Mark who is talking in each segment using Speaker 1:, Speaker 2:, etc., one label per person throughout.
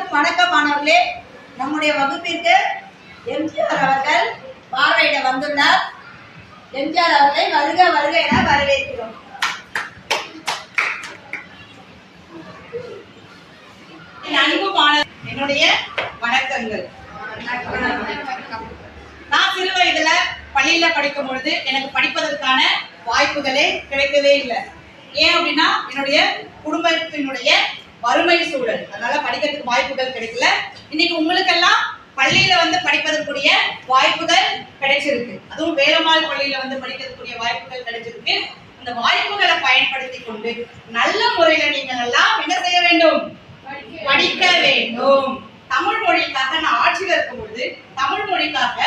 Speaker 1: அனைவருக்கும் வணக்கம் மாணவர்களே. நம்முடைய வகுப்பிற்கு எம்ஜிஆர் அவர்கள் பார்வையிட வந்துள்ளார். எம்ஜிஆர் அவர்களை வருக வருக என வரவேற்கிறோம். அன்பு மாணவர், என்னுடைய வணக்கங்கள். நான் சிறு வயதுல பள்ளியில படிக்கும் பொழுது எனக்கு படிப்பதற்கான வாய்ப்புகளே கிடைக்கவே இல்லை. ஏன் அப்படின்னா என்னுடைய குடும்பத்தினுடைய வறுமை சூழல், அதனால படிக்கிறதுக்கு வாய்ப்புகள் கிடைக்கல. இன்னைக்கு உங்களுக்கெல்லாம் பள்ளியில வந்து படிப்பதற்குரிய வாய்ப்புகள் கிடைச்சிருக்கு. அதுவும் வேலம்மாள் பள்ளியில வந்து படிக்கிறதுக்குரிய வாய்ப்புகள் கிடைச்சிருக்கு. அந்த வாய்ப்புகளை பயன்படுத்தி கொண்டு நல்ல முறையில நீங்கள் எல்லாம் என்ன செய்ய வேண்டும்? படிக்க வேண்டும். தமிழ் மொழிக்காக நான் ஆட்சியில் இருக்கும் பொழுது தமிழ் மொழிக்காக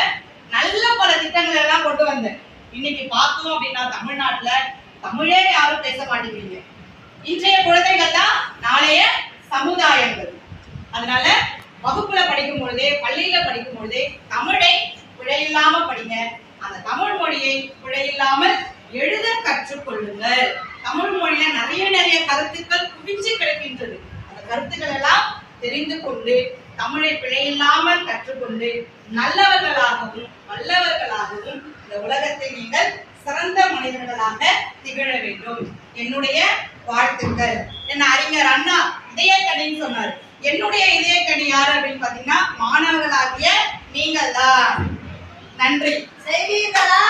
Speaker 1: நல்ல பல திட்டங்கள் எல்லாம் கொண்டு வந்தேன். இன்னைக்கு பார்த்தோம் அப்படின்னா தமிழ்நாட்டுல தமிழே யாரும் பேச மாட்டேங்கிறீங்க. இன்றைய குழந்தைகள் தான் நாளைய சமுதாயங்கள். அதனால வகுப்புல படிக்கும் பொழுதே, பள்ளியில படிக்கும் பொழுதே தமிழை பிழையில்லாம படிங்க. அந்த தமிழ் மொழியை பிழையில்லாமல் எழுத கற்றுக்கொள்ளுங்கள். தமிழ் மொழியில நிறைய கருத்துக்கள் குவிஞ்சு கிடக்கின்றது. அந்த கருத்துக்கள் எல்லாம் தெரிந்து கொண்டு தமிழை பிழையில்லாமல் கற்றுக்கொண்டு நல்லவர்களாகவும் வல்லவர்களாகவும் இந்த உலகத்தை நீங்கள் சிறந்த மனிதர்களாக திகழ வேண்டும். என்னுடைய வாழ்த்துக்கள். என்ன அறிஞர் அண்ணா இதயக்கனின்னு சொன்னார். என்னுடைய இதயக்கனி யாரு அப்படின்னு பாத்தீங்கன்னா மாணவர்களாகிய நீங்கள் தான். நன்றி. செய்வீர்களா?